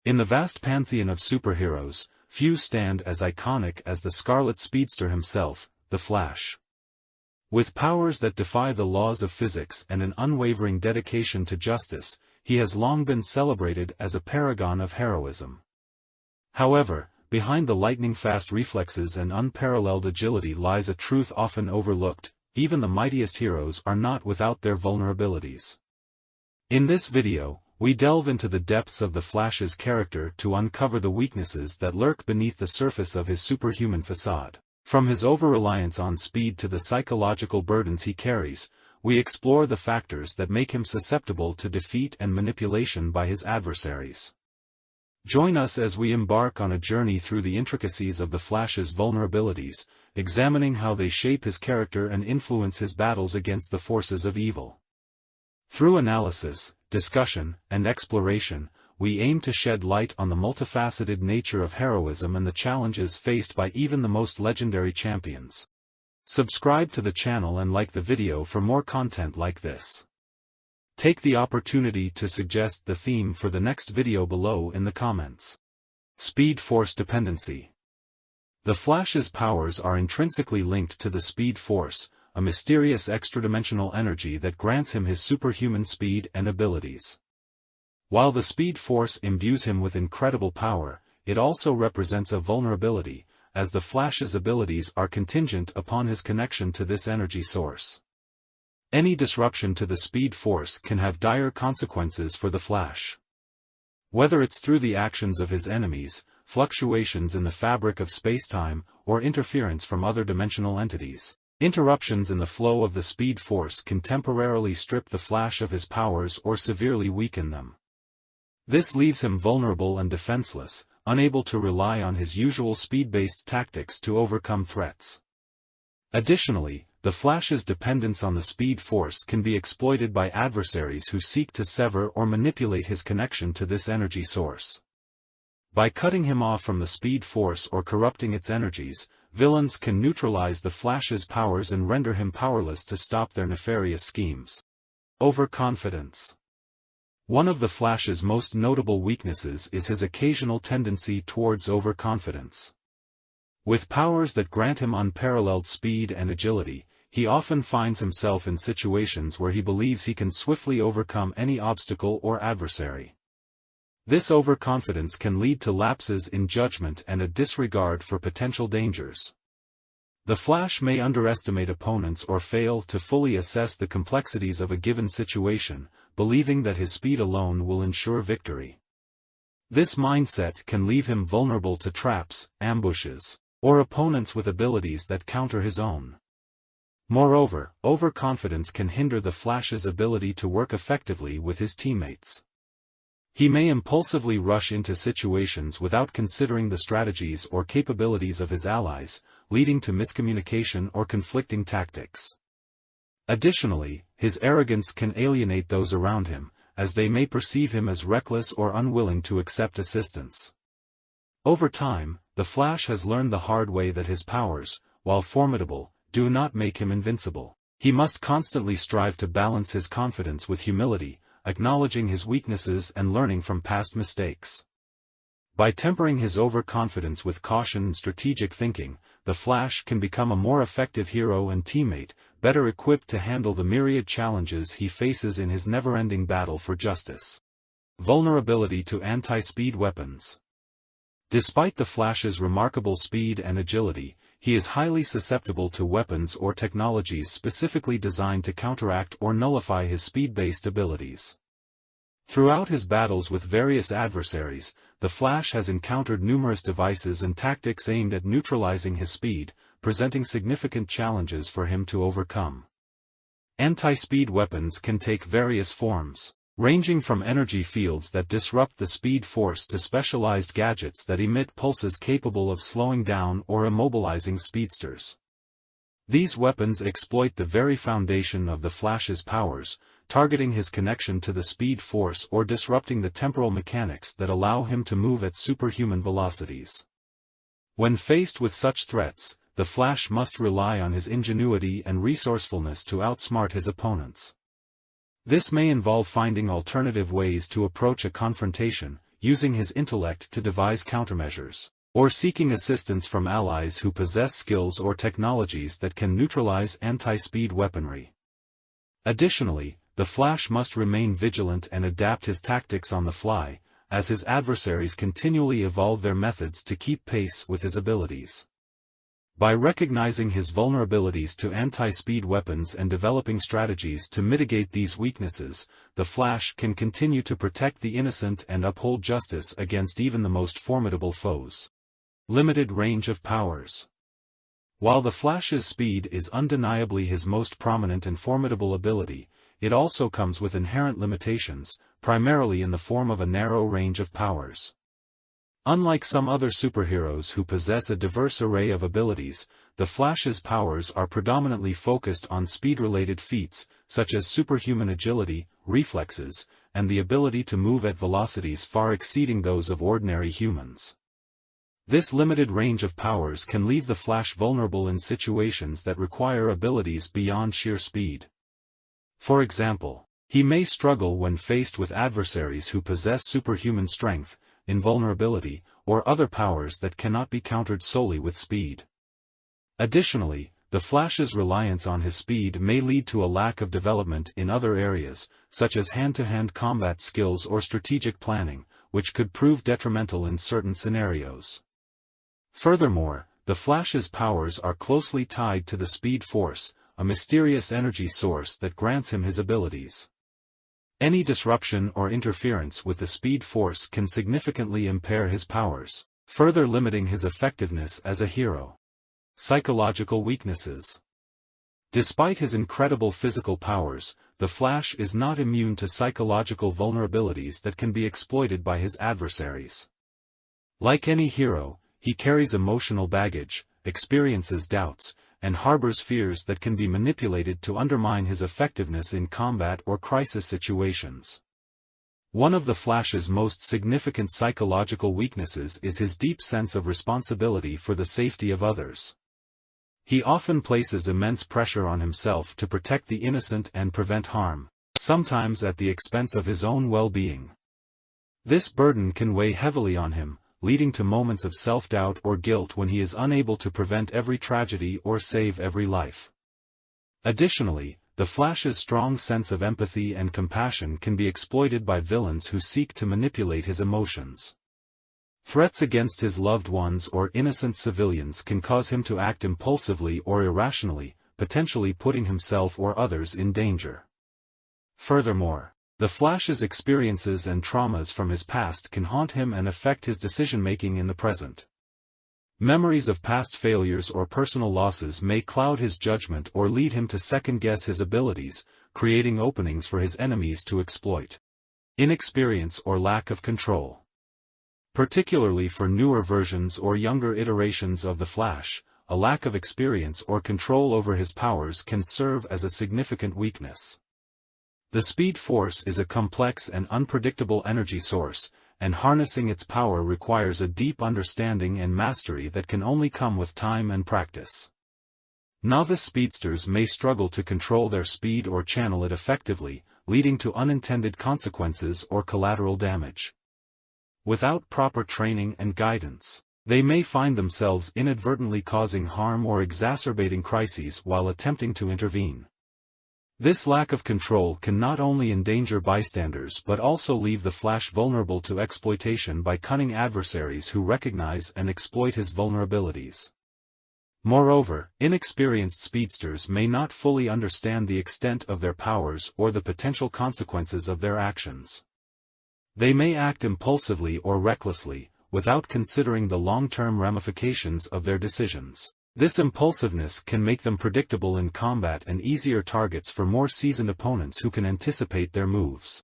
In the vast pantheon of superheroes, few stand as iconic as the Scarlet Speedster himself, the Flash. With powers that defy the laws of physics and an unwavering dedication to justice, he has long been celebrated as a paragon of heroism. However, behind the lightning-fast reflexes and unparalleled agility lies a truth often overlooked: even the mightiest heroes are not without their vulnerabilities. In this video, we delve into the depths of the Flash's character to uncover the weaknesses that lurk beneath the surface of his superhuman facade. From his overreliance on speed to the psychological burdens he carries, we explore the factors that make him susceptible to defeat and manipulation by his adversaries. Join us as we embark on a journey through the intricacies of the Flash's vulnerabilities, examining how they shape his character and influence his battles against the forces of evil. Through analysis, discussion, and exploration, we aim to shed light on the multifaceted nature of heroism and the challenges faced by even the most legendary champions. Subscribe to the channel and like the video for more content like this. Take the opportunity to suggest the theme for the next video below in the comments. Speed Force Dependency. The Flash's powers are intrinsically linked to the Speed Force, a mysterious extradimensional energy that grants him his superhuman speed and abilities. While the Speed Force imbues him with incredible power, it also represents a vulnerability, as the Flash's abilities are contingent upon his connection to this energy source. Any disruption to the Speed Force can have dire consequences for the Flash. Whether it's through the actions of his enemies, fluctuations in the fabric of spacetime, or interference from other dimensional entities, interruptions in the flow of the Speed Force can temporarily strip the Flash of his powers or severely weaken them. This leaves him vulnerable and defenseless, unable to rely on his usual speed-based tactics to overcome threats. Additionally, the Flash's dependence on the Speed Force can be exploited by adversaries who seek to sever or manipulate his connection to this energy source. By cutting him off from the Speed Force or corrupting its energies, villains can neutralize the Flash's powers and render him powerless to stop their nefarious schemes. Overconfidence. One of the Flash's most notable weaknesses is his occasional tendency towards overconfidence. With powers that grant him unparalleled speed and agility, he often finds himself in situations where he believes he can swiftly overcome any obstacle or adversary. This overconfidence can lead to lapses in judgment and a disregard for potential dangers. The Flash may underestimate opponents or fail to fully assess the complexities of a given situation, believing that his speed alone will ensure victory. This mindset can leave him vulnerable to traps, ambushes, or opponents with abilities that counter his own. Moreover, overconfidence can hinder the Flash's ability to work effectively with his teammates. He may impulsively rush into situations without considering the strategies or capabilities of his allies, leading to miscommunication or conflicting tactics. Additionally, his arrogance can alienate those around him, as they may perceive him as reckless or unwilling to accept assistance. Over time, the Flash has learned the hard way that his powers, while formidable, do not make him invincible. He must constantly strive to balance his confidence with humility, acknowledging his weaknesses and learning from past mistakes. By tempering his overconfidence with caution and strategic thinking, the Flash can become a more effective hero and teammate, better equipped to handle the myriad challenges he faces in his never-ending battle for justice. Vulnerability to anti-speed weapons. Despite the Flash's remarkable speed and agility, he is highly susceptible to weapons or technologies specifically designed to counteract or nullify his speed-based abilities. Throughout his battles with various adversaries, the Flash has encountered numerous devices and tactics aimed at neutralizing his speed, presenting significant challenges for him to overcome. Anti-speed weapons can take various forms, ranging from energy fields that disrupt the Speed Force to specialized gadgets that emit pulses capable of slowing down or immobilizing speedsters. These weapons exploit the very foundation of the Flash's powers, targeting his connection to the Speed Force or disrupting the temporal mechanics that allow him to move at superhuman velocities. When faced with such threats, the Flash must rely on his ingenuity and resourcefulness to outsmart his opponents. This may involve finding alternative ways to approach a confrontation, using his intellect to devise countermeasures, or seeking assistance from allies who possess skills or technologies that can neutralize anti-speed weaponry. Additionally, the Flash must remain vigilant and adapt his tactics on the fly, as his adversaries continually evolve their methods to keep pace with his abilities. By recognizing his vulnerabilities to anti-speed weapons and developing strategies to mitigate these weaknesses, the Flash can continue to protect the innocent and uphold justice against even the most formidable foes. Limited range of powers. While the Flash's speed is undeniably his most prominent and formidable ability, it also comes with inherent limitations, primarily in the form of a narrow range of powers. Unlike some other superheroes who possess a diverse array of abilities, the Flash's powers are predominantly focused on speed-related feats, such as superhuman agility, reflexes, and the ability to move at velocities far exceeding those of ordinary humans. This limited range of powers can leave the Flash vulnerable in situations that require abilities beyond sheer speed. For example, he may struggle when faced with adversaries who possess superhuman strength, invulnerability, or other powers that cannot be countered solely with speed. Additionally, the Flash's reliance on his speed may lead to a lack of development in other areas, such as hand-to-hand combat skills or strategic planning, which could prove detrimental in certain scenarios. Furthermore, the Flash's powers are closely tied to the Speed Force, a mysterious energy source that grants him his abilities. Any disruption or interference with the Speed Force can significantly impair his powers, further limiting his effectiveness as a hero. Psychological weaknesses. Despite his incredible physical powers, the Flash is not immune to psychological vulnerabilities that can be exploited by his adversaries. Like any hero, he carries emotional baggage, experiences doubts, and harbors fears that can be manipulated to undermine his effectiveness in combat or crisis situations. One of the Flash's most significant psychological weaknesses is his deep sense of responsibility for the safety of others. He often places immense pressure on himself to protect the innocent and prevent harm, sometimes at the expense of his own well-being. This burden can weigh heavily on him, leading to moments of self-doubt or guilt when he is unable to prevent every tragedy or save every life. Additionally, the Flash's strong sense of empathy and compassion can be exploited by villains who seek to manipulate his emotions. Threats against his loved ones or innocent civilians can cause him to act impulsively or irrationally, potentially putting himself or others in danger. Furthermore, the Flash's experiences and traumas from his past can haunt him and affect his decision-making in the present. Memories of past failures or personal losses may cloud his judgment or lead him to second-guess his abilities, creating openings for his enemies to exploit. Inexperience or lack of control. Particularly for newer versions or younger iterations of the Flash, a lack of experience or control over his powers can serve as a significant weakness. The Speed Force is a complex and unpredictable energy source, and harnessing its power requires a deep understanding and mastery that can only come with time and practice. Novice speedsters may struggle to control their speed or channel it effectively, leading to unintended consequences or collateral damage. Without proper training and guidance, they may find themselves inadvertently causing harm or exacerbating crises while attempting to intervene. This lack of control can not only endanger bystanders but also leave the Flash vulnerable to exploitation by cunning adversaries who recognize and exploit his vulnerabilities. Moreover, inexperienced speedsters may not fully understand the extent of their powers or the potential consequences of their actions. They may act impulsively or recklessly, without considering the long-term ramifications of their decisions. This impulsiveness can make them predictable in combat and easier targets for more seasoned opponents who can anticipate their moves.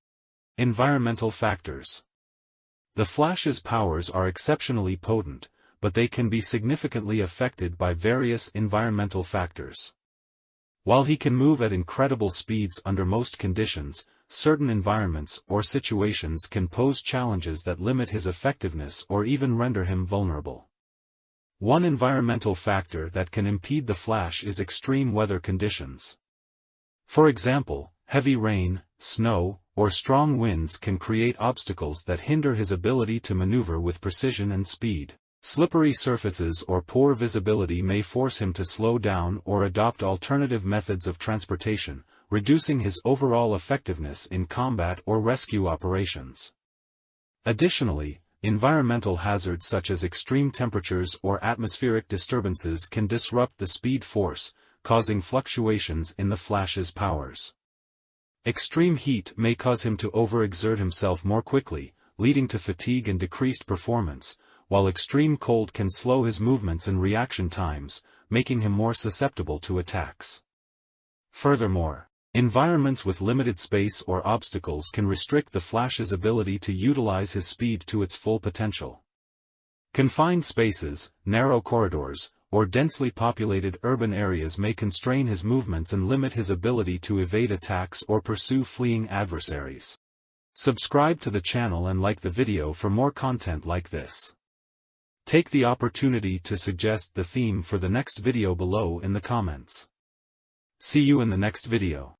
Environmental factors. The Flash's powers are exceptionally potent, but they can be significantly affected by various environmental factors. While he can move at incredible speeds under most conditions, certain environments or situations can pose challenges that limit his effectiveness or even render him vulnerable. One environmental factor that can impede the Flash is extreme weather conditions. For example, heavy rain, snow, or strong winds can create obstacles that hinder his ability to maneuver with precision and speed. Slippery surfaces or poor visibility may force him to slow down or adopt alternative methods of transportation, reducing his overall effectiveness in combat or rescue operations. Additionally, environmental hazards such as extreme temperatures or atmospheric disturbances can disrupt the speed force, causing fluctuations in the Flash's powers. Extreme heat may cause him to overexert himself more quickly, leading to fatigue and decreased performance, while extreme cold can slow his movements and reaction times, making him more susceptible to attacks. Furthermore, environments with limited space or obstacles can restrict the Flash's ability to utilize his speed to its full potential. Confined spaces, narrow corridors, or densely populated urban areas may constrain his movements and limit his ability to evade attacks or pursue fleeing adversaries. Subscribe to the channel and like the video for more content like this. Take the opportunity to suggest the theme for the next video below in the comments. See you in the next video.